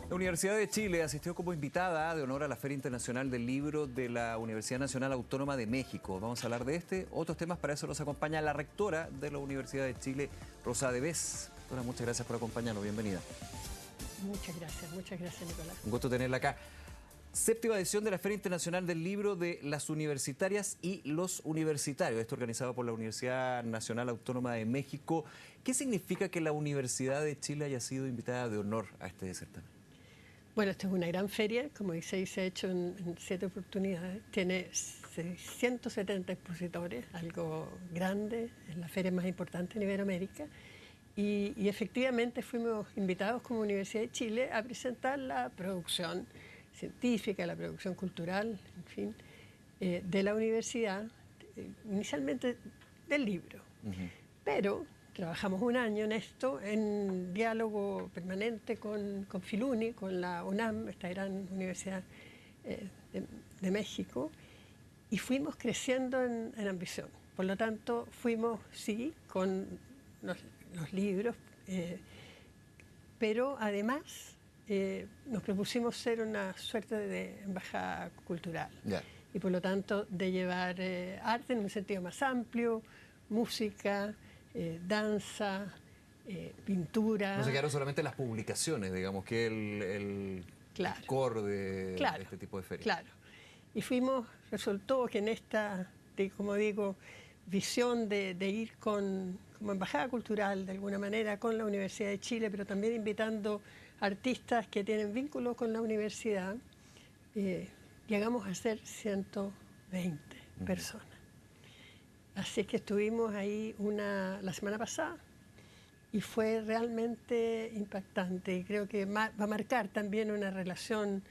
La Universidad de Chile asistió como invitada de honor a la Feria Internacional del Libro de la Universidad Nacional Autónoma de México. Vamos a hablar de otros temas. Para eso nos acompaña la rectora de la Universidad de Chile, Rosa Devés. Doctora, muchas gracias por acompañarnos. Bienvenida. Muchas gracias, Nicolás. Un gusto tenerla acá. Séptima edición de la Feria Internacional del Libro de las Universitarias y los Universitarios. Esto organizado por la Universidad Nacional Autónoma de México. ¿Qué significa que la Universidad de Chile haya sido invitada de honor a este certamen? Bueno, esta es una gran feria, como dice, se ha hecho en 7 oportunidades. Tiene 670 expositores, algo grande, es la feria más importante en Iberoamérica. Y efectivamente fuimos invitados como Universidad de Chile a presentar la producción científica, la producción cultural, en fin, de la universidad, inicialmente del libro. Pero trabajamos un año en esto, en diálogo permanente con Filuni, con la UNAM, esta gran universidad de México, y fuimos creciendo en ambición. Por lo tanto, fuimos, sí, con los libros, pero además nos propusimos ser una suerte de embajada cultural. Yeah. Y por lo tanto de llevar arte en un sentido más amplio, música, danza, pintura. No se quedaron solamente las publicaciones, digamos, que el Claro. core de este tipo de ferias. Claro. Y resultó que en esta, como digo, visión de ir como embajada cultural, de alguna manera, con la Universidad de Chile, pero también invitando artistas que tienen vínculos con la universidad, llegamos a ser 120 personas. Así que estuvimos ahí la semana pasada y fue realmente impactante. Y creo que va a marcar también una relación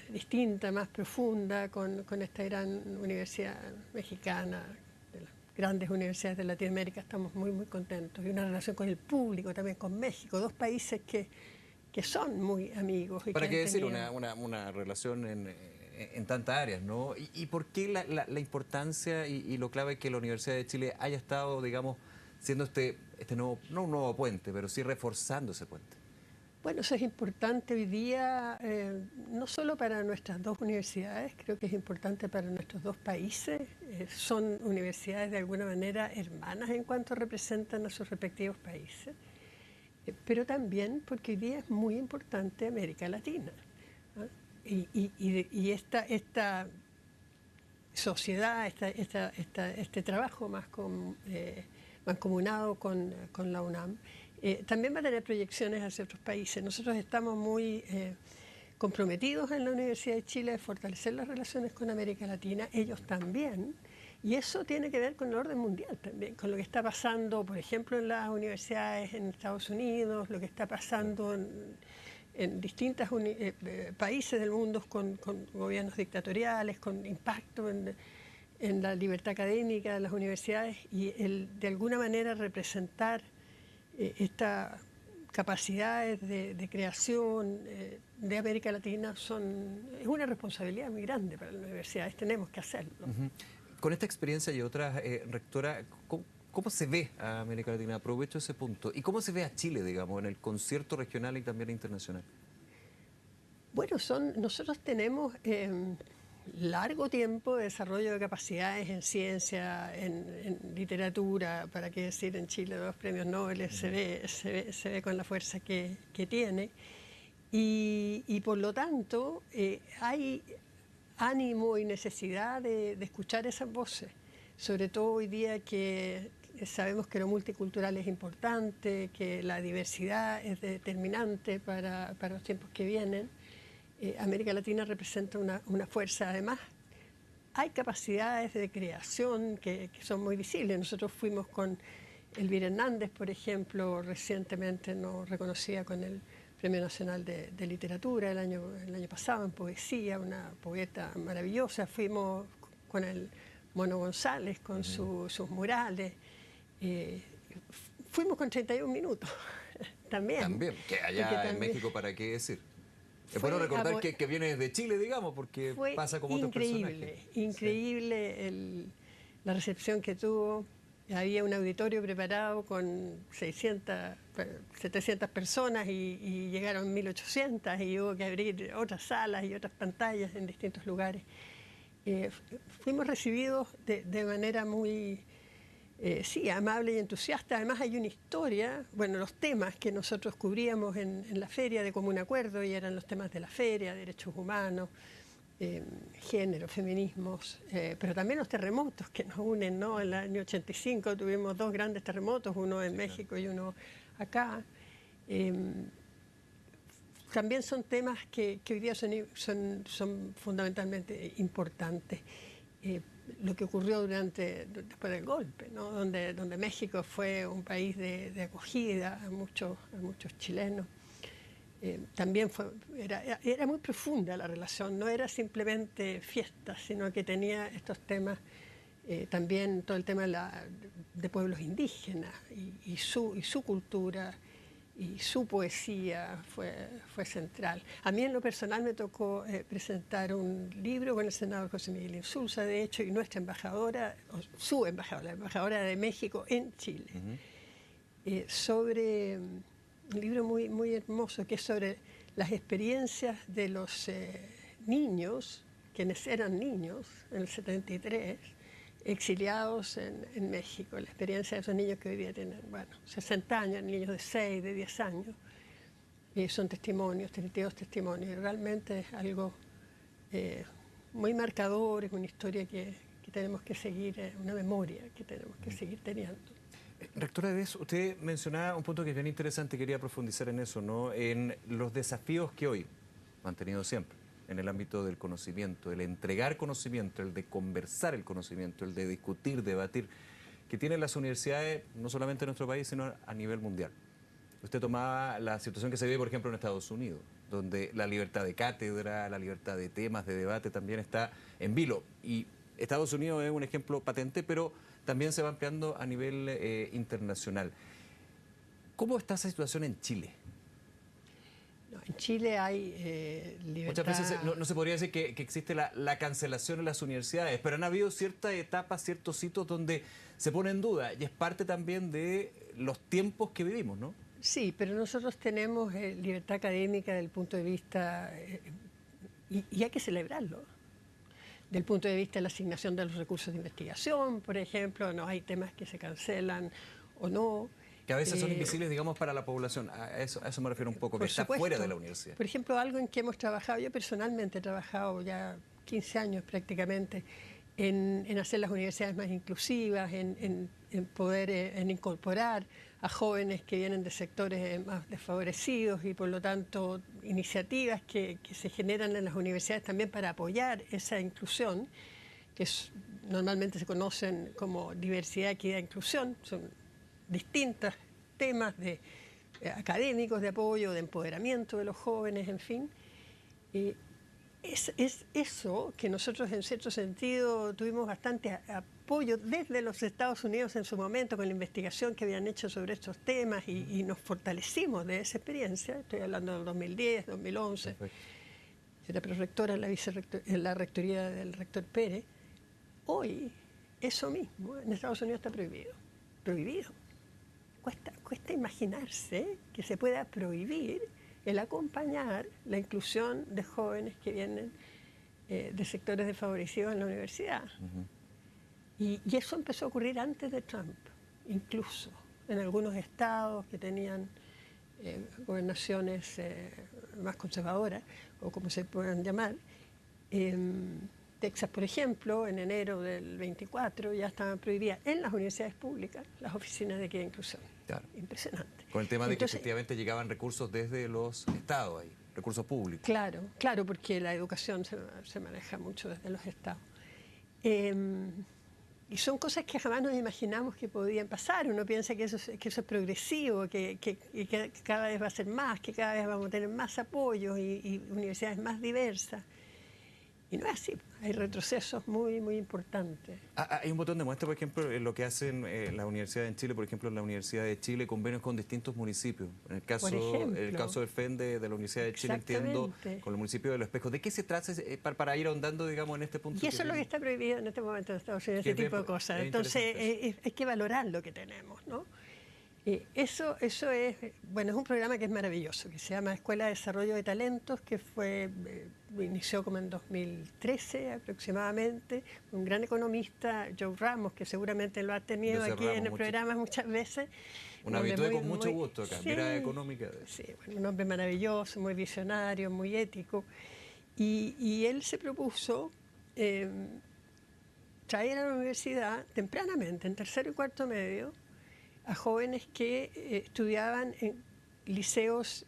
distinta, más profunda con esta gran universidad mexicana, de las grandes universidades de Latinoamérica. Estamos muy, muy contentos. Y una relación con el público, también con México, dos países que son muy amigos. Y ¿Para qué decir tenido una relación en tantas áreas, ¿no? ¿Y por qué la importancia y lo clave que la Universidad de Chile haya estado, digamos, siendo este nuevo, no un nuevo puente, pero sí reforzando ese puente? Bueno, eso es importante hoy día, no solo para nuestras dos universidades, creo que es importante para nuestros dos países. Son universidades de alguna manera hermanas en cuanto representan a sus respectivos países, pero también porque hoy día es muy importante América Latina, ¿no? Y esta sociedad, este trabajo mancomunado con la UNAM, también va a tener proyecciones hacia otros países. Nosotros estamos muy comprometidos en la Universidad de Chile de fortalecer las relaciones con América Latina, ellos también, y eso tiene que ver con el orden mundial también, con lo que está pasando, por ejemplo, en las universidades en Estados Unidos, lo que está pasando en distintos países del mundo con gobiernos dictatoriales, con impacto en la libertad académica de las universidades, y de alguna manera representar estas capacidades de creación de América Latina es una responsabilidad muy grande para las universidades, tenemos que hacerlo. Con esta experiencia y otras, rectora, ¿cómo se ve a América Latina? Aprovecho ese punto. ¿Y cómo se ve a Chile, digamos, en el concierto regional y también internacional? Bueno, nosotros tenemos largo tiempo de desarrollo de capacidades en ciencia, en literatura, para qué decir, en Chile 2 premios Nobel, se ve con la fuerza que tiene, y por lo tanto hay ánimo y necesidad de escuchar esas voces, sobre todo hoy día que sabemos que lo multicultural es importante, que la diversidad es determinante para los tiempos que vienen. América Latina representa una fuerza. Además, hay capacidades de creación que son muy visibles. Nosotros fuimos con Elvira Hernández, por ejemplo, recientemente nos reconocía con el Premio Nacional de Literatura el año pasado en poesía, una poeta maravillosa. Fuimos con el Mono González, con sus murales. Fuimos con 31 minutos también. También, que allá en México, ¿para qué decir? Es bueno recordar que viene desde Chile, digamos, porque pasa como otros personajes. Increíble la recepción que tuvo. había un auditorio preparado con 600, 700 personas y llegaron 1800 y hubo que abrir otras salas y otras pantallas en distintos lugares. Fuimos recibidos de manera muy sí, amable y entusiasta. Además hay una historia, bueno, los temas que nosotros cubríamos en la feria de común acuerdo, y eran los temas de la feria, derechos humanos, género, feminismos, pero también los terremotos que nos unen, ¿no? En el año 85 tuvimos 2 grandes terremotos, uno en México y uno acá. También son temas que hoy día son fundamentalmente importantes. Lo que ocurrió después del golpe, ¿no? donde México fue un país de acogida a muchos chilenos. También era muy profunda la relación, no era simplemente fiesta, sino que tenía estos temas, también todo el tema de pueblos indígenas y su cultura y su poesía fue central. A mí en lo personal me tocó presentar un libro con el senador José Miguel Insulza, de hecho, y nuestra embajadora, su embajadora, la embajadora de México en Chile, sobre un libro muy hermoso que es sobre las experiencias de los niños, quienes eran niños en el 73, exiliados en México, la experiencia de esos niños que hoy día tienen, 60 años, niños de 6, de 10 años, son testimonios, 32 testimonios, y realmente es algo muy marcador, es una historia que tenemos que seguir, una memoria que tenemos que seguir teniendo. Rectora Eves, usted mencionaba un punto que es bien interesante, quería profundizar en eso, ¿no? En los desafíos que hoy han tenido siempre en el ámbito del conocimiento, el entregar conocimiento, el de conversar el conocimiento, el de discutir, debatir, que tienen las universidades no solamente en nuestro país, sino a nivel mundial. Usted tomaba la situación que se vive, por ejemplo, en Estados Unidos, donde la libertad de cátedra, la libertad de temas, de debate también está en vilo. Y Estados Unidos es un ejemplo patente, pero también se va ampliando a nivel internacional. ¿Cómo está esa situación en Chile? No, en Chile hay libertad. Muchas veces no se podría decir que existe la cancelación en las universidades, pero han habido ciertas etapas, ciertos hitos donde se pone en duda, y es parte también de los tiempos que vivimos, ¿no? Sí, pero nosotros tenemos libertad académica desde el punto de vista, y hay que celebrarlo, del punto de vista de la asignación de los recursos de investigación, por ejemplo, no hay temas que se cancelan o no. Que a veces son invisibles, digamos, para la población. A eso me refiero un poco, que está fuera de la universidad. Por ejemplo, algo en que hemos trabajado, yo personalmente he trabajado ya 15 años prácticamente, en hacer las universidades más inclusivas, en poder en incorporar a jóvenes que vienen de sectores más desfavorecidos y por lo tanto iniciativas que se generan en las universidades también para apoyar esa inclusión, que normalmente se conocen como diversidad, equidad e inclusión, son distintos temas académicos de apoyo, de empoderamiento de los jóvenes, en fin. Es eso que nosotros en cierto sentido tuvimos bastante apoyo desde los Estados Unidos en su momento con la investigación que habían hecho sobre estos temas y nos fortalecimos de esa experiencia. Estoy hablando del 2010, 2011. Perfecto. Era prorectora en la rectoría del rector Pérez. Hoy eso mismo en Estados Unidos está prohibido. Prohibido. Cuesta imaginarse que se pueda prohibir el acompañar la inclusión de jóvenes que vienen de sectores desfavorecidos en la universidad. Y eso empezó a ocurrir antes de Trump, incluso en algunos estados que tenían gobernaciones más conservadoras, o como se puedan llamar. Texas, por ejemplo, en enero del 24 ya estaban prohibidas en las universidades públicas las oficinas de equidad e inclusión. Claro. Impresionante. Con el tema de que efectivamente llegaban recursos desde los estados ahí, recursos públicos. Claro, porque la educación se maneja mucho desde los estados. Y son cosas que jamás nos imaginamos que podían pasar. Uno piensa que eso es progresivo, que cada vez va a ser más, que cada vez vamos a tener más apoyos y universidades más diversas. Y no es así, hay retrocesos muy, muy importantes. Hay un botón de muestra, por ejemplo, en lo que hacen las universidades en Chile, por ejemplo, en la Universidad de Chile, convenios con distintos municipios. Por En el ejemplo, caso del FEN de la Universidad de Chile, entiendo, exactamente. con el municipio de Los Espejos. ¿De qué se trata para ir ahondando, digamos, en este punto? Y eso es lo que está prohibido en este momento en Estados Unidos, Que ese tipo de cosas. es Entonces, interesante hay que valorar lo que tenemos, ¿no? Eso es, bueno, es un programa que es maravilloso, que se llama Escuela de Desarrollo de Talentos, que inició como en 2013 aproximadamente, un gran economista, Joe Ramos, que seguramente lo ha tenido José aquí Ramos, en el programa muchas veces. Un habitué con mucho gusto acá, mirada económica. Sí, bueno, un hombre maravilloso, muy visionario, muy ético. Y él se propuso traer a la universidad tempranamente, en tercero y cuarto medio, a jóvenes que estudiaban en liceos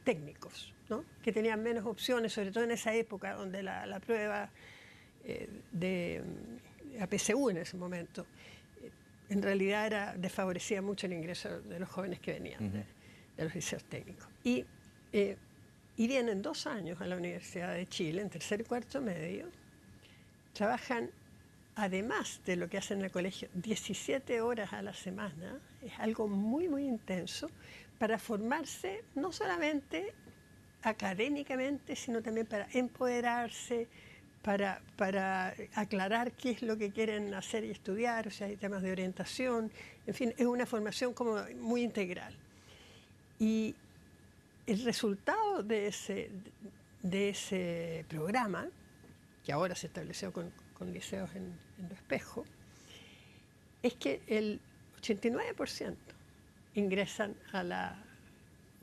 técnicos, ¿no? Que tenían menos opciones, sobre todo en esa época donde la prueba de APCU en ese momento en realidad desfavorecía mucho el ingreso de los jóvenes que venían de los liceos técnicos. Y vienen 2 años a la Universidad de Chile, en tercer y cuarto medio, trabajan, además de lo que hacen en el colegio, 17 horas a la semana, es algo muy, muy intenso, para formarse no solamente académicamente, sino también para empoderarse, para aclarar qué es lo que quieren hacer y estudiar, o sea, hay temas de orientación, en fin, es una formación como muy integral. Y el resultado de ese programa, que ahora se estableció con liceos en Los Espejos, es que el 89% ingresan a la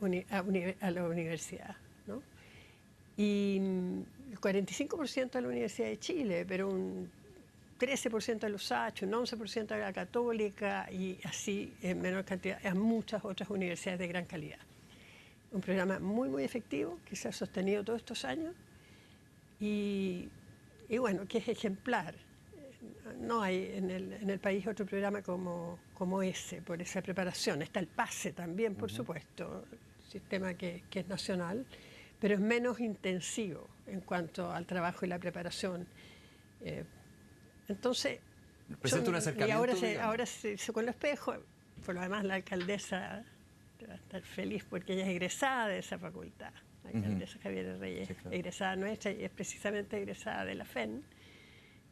universidad, ¿no? Y el 45% a la Universidad de Chile, pero un 13% a los USACH, un 11% a la Católica y así en menor cantidad a muchas otras universidades de gran calidad. Un programa muy, muy efectivo que se ha sostenido todos estos años y bueno, que es ejemplar. No hay en el país otro programa como ese, por esa preparación. Está el PASE también, por supuesto, sistema que es nacional, pero es menos intensivo en cuanto al trabajo y la preparación. Entonces, presenta un acercamiento, y ahora se hizo con Los Espejos. Por lo demás, la alcaldesa va a estar feliz porque ella es egresada de esa facultad. La alcaldesa Javiera Reyes, sí, claro, egresada nuestra y es precisamente egresada de la FEN.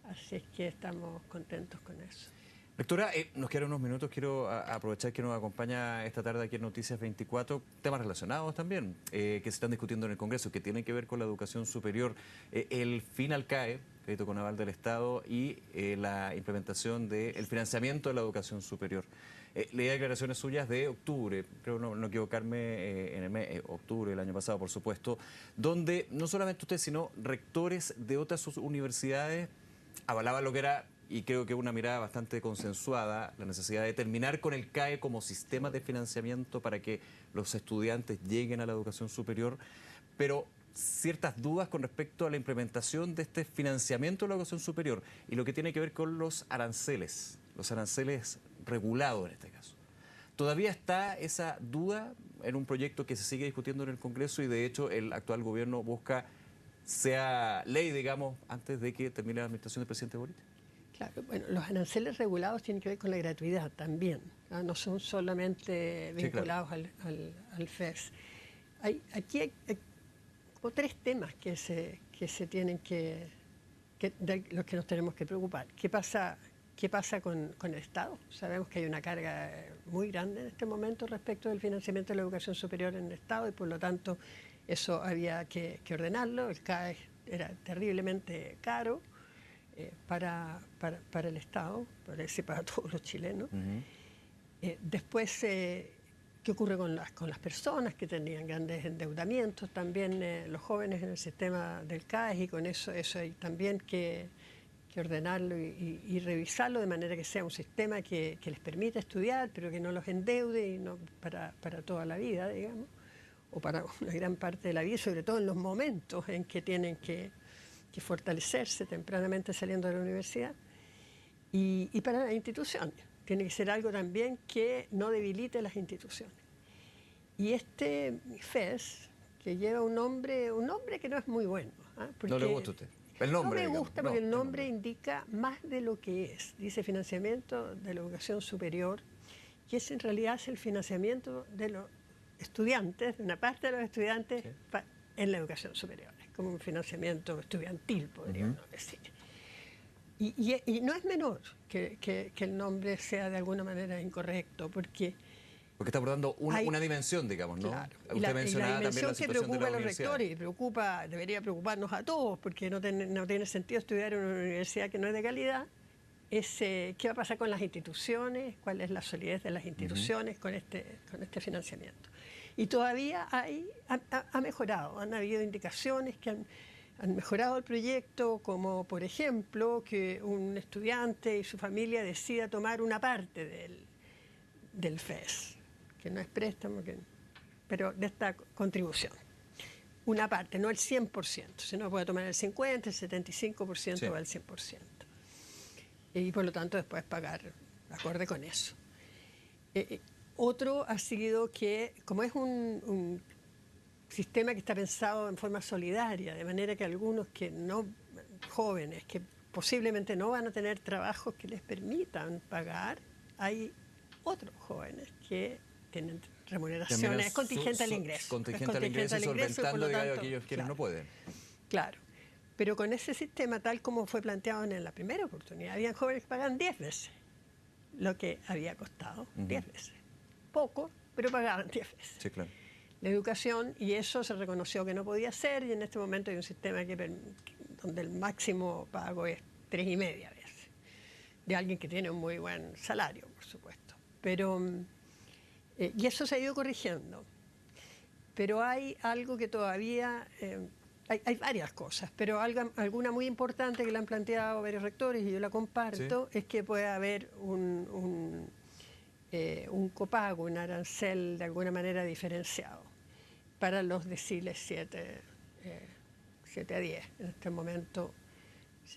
Así es que estamos contentos con eso. Rectora, nos quedan unos minutos. Quiero aprovechar que nos acompaña esta tarde aquí en Noticias 24, temas relacionados también, que se están discutiendo en el Congreso, que tienen que ver con la educación superior, el fin al CAE, crédito con aval del Estado, y la implementación del financiamiento de la educación superior. Leí declaraciones suyas de octubre, creo no equivocarme, en el mes octubre del año pasado, por supuesto, donde no solamente usted, sino rectores de otras universidades avalaban lo que era, y creo que una mirada bastante consensuada, la necesidad de terminar con el CAE como sistema de financiamiento para que los estudiantes lleguen a la educación superior, pero ciertas dudas con respecto a la implementación de este financiamiento de la educación superior y lo que tiene que ver con los aranceles regulados en este caso. Todavía está esa duda en un proyecto que se sigue discutiendo en el Congreso y de hecho el actual gobierno busca sea ley, digamos, antes de que termine la administración del presidente Boric. Claro, bueno, los aranceles regulados tienen que ver con la gratuidad también, ¿no? No son solamente vinculados, sí, claro, al FES. Aquí hay como 3 temas que se tienen de los que nos tenemos que preocupar. ¿Qué pasa con el Estado? Sabemos que hay una carga muy grande en este momento respecto del financiamiento de la educación superior en el Estado y por lo tanto eso había que ordenarlo. El CAE era terriblemente caro para el Estado, para todos los chilenos. Después, ¿qué ocurre con las personas que tenían grandes endeudamientos? También los jóvenes en el sistema del CAE y con eso hay también que ordenarlo y revisarlo de manera que sea un sistema que les permita estudiar, pero que no los endeude y no para toda la vida, digamos, o para una gran parte de la vida, sobre todo en los momentos en que tienen que fortalecerse tempranamente saliendo de la universidad. Y para las instituciones, tiene que ser algo también que no debilite las instituciones. Y este FES, que lleva un nombre que no es muy bueno. ¿No le gusta a usted? El nombre, no me digamos. gusta porque el nombre indica más de lo que es. Dice financiamiento de la educación superior, que en realidad es el financiamiento de los estudiantes, de una parte de los estudiantes, sí, en la educación superior. Es como un financiamiento estudiantil, podríamos decir. Y no es menor que el nombre sea de alguna manera incorrecto, porque está abordando una dimensión, digamos, ¿no? Claro. Usted mencionaba también la que situación de preocupa a la los universidad. rectores y debería preocuparnos a todos, porque no tiene sentido estudiar en una universidad que no es de calidad, es qué va a pasar con las instituciones, cuál es la solidez de las instituciones con este financiamiento. Y todavía ha mejorado, han habido indicaciones que han mejorado el proyecto, como por ejemplo que un estudiante y su familia decida tomar una parte del FES, que no es préstamo, pero de esta contribución. Una parte, no el 100%, sino puede tomar el 50%, el 75% sí, o el 100%. Y por lo tanto después pagar acorde con eso. Otro ha sido que, como es un sistema que está pensado en forma solidaria, de manera que algunos jóvenes que posiblemente no van a tener trabajos que les permitan pagar, hay otros jóvenes que tienen remuneraciones, es contingente al ingreso. Contingente al ingreso, solventando, digamos, a aquellos quienes no pueden. Claro. Pero con ese sistema, tal como fue planteado en la primera oportunidad, habían jóvenes que pagan 10 veces lo que había costado, 10 veces. Poco, pero pagaban 10 veces. Sí, claro. La educación, y eso se reconoció que no podía ser, y en este momento hay un sistema donde el máximo pago es 3,5 veces, de alguien que tiene un muy buen salario, por supuesto. Pero, y eso se ha ido corrigiendo. Pero hay algo que todavía... Hay varias cosas, pero alguna muy importante que le han planteado varios rectores y yo la comparto, sí, es que puede haber un copago, un arancel de alguna manera diferenciado para los deciles 7 a 10. En este momento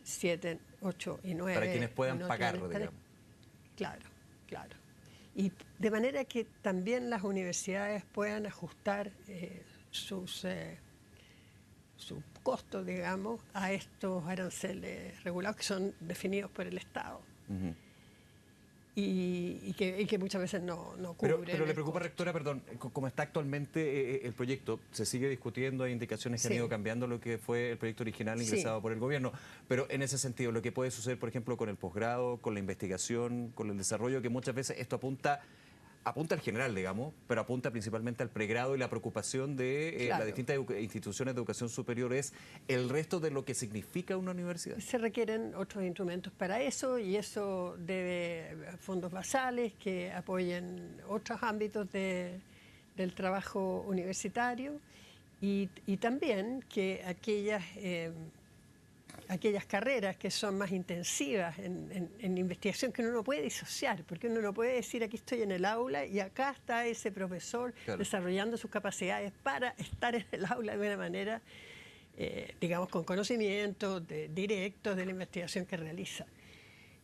7, 8 y 9. Para quienes puedan pagarlo, digamos. Claro, claro. Y de manera que también las universidades puedan ajustar su costo, digamos, a estos aranceles regulados que son definidos por el Estado. Y que muchas veces no cubren. Pero le preocupa, rectora, perdón, como está actualmente el proyecto, se sigue discutiendo, hay indicaciones que han ido cambiando lo que fue el proyecto original ingresado por el gobierno, pero en ese sentido, lo que puede suceder, por ejemplo, con el posgrado, con la investigación, con el desarrollo, que muchas veces esto apunta al general, digamos, pero apunta principalmente al pregrado, y la preocupación de las distintas instituciones de educación superior es el resto de lo que significa una universidad. Se requieren otros instrumentos para eso, y eso debe fondos basales que apoyen otros ámbitos del trabajo universitario, y también que aquellas carreras que son más intensivas en investigación, que uno no puede disociar, porque uno no puede decir aquí estoy en el aula y acá está ese profesor desarrollando sus capacidades para estar en el aula de una manera, digamos, con conocimientos directos de la investigación que realiza.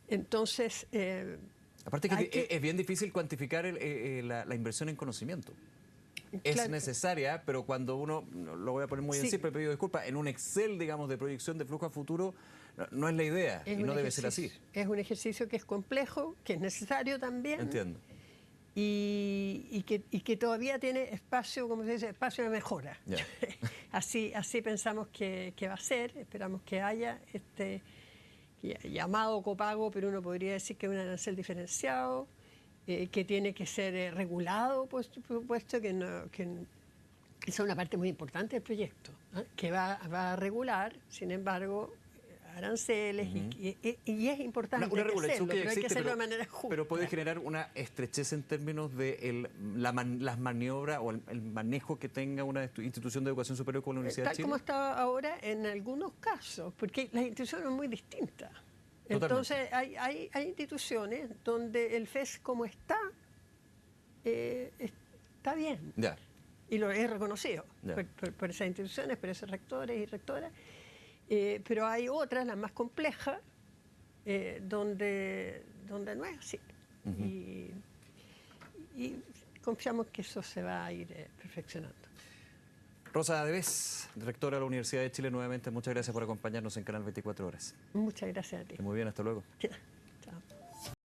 Entonces... aparte que es bien difícil cuantificar la inversión en conocimiento. Es necesaria, pero cuando uno, lo voy a poner muy en simple, pido disculpas, en un Excel, digamos, de proyección de flujo a futuro, no es la idea, y no debe ser así. Es un ejercicio que es complejo, que es necesario también. Entiendo. Y que todavía tiene espacio, como se dice, espacio de mejora. Yeah. Así pensamos que va a ser, esperamos que haya este llamado copago, pero uno podría decir que es un arancel diferenciado, que tiene que ser regulado, por supuesto, que es una parte muy importante del proyecto, que va a regular, sin embargo, aranceles, y es importante una regulación hacerlo, que pero existe, hay que hacerlo de manera justa. Pero puede generar una estrechez en términos de las maniobras o el manejo que tenga una institución de educación superior como la Universidad de Chile. Tal como está ahora en algunos casos, porque las instituciones son muy distintas. Totalmente. Entonces hay instituciones donde el FES como está bien. Ya. Y lo es reconocido por esas instituciones, por esos rectores y rectoras. Pero hay otras, las más complejas, donde no es así. Y confiamos que eso se va a ir perfeccionando. Rosa Debes, rectora de la Universidad de Chile, nuevamente muchas gracias por acompañarnos en Canal 24 Horas. Muchas gracias a ti. Muy bien, hasta luego. Ya.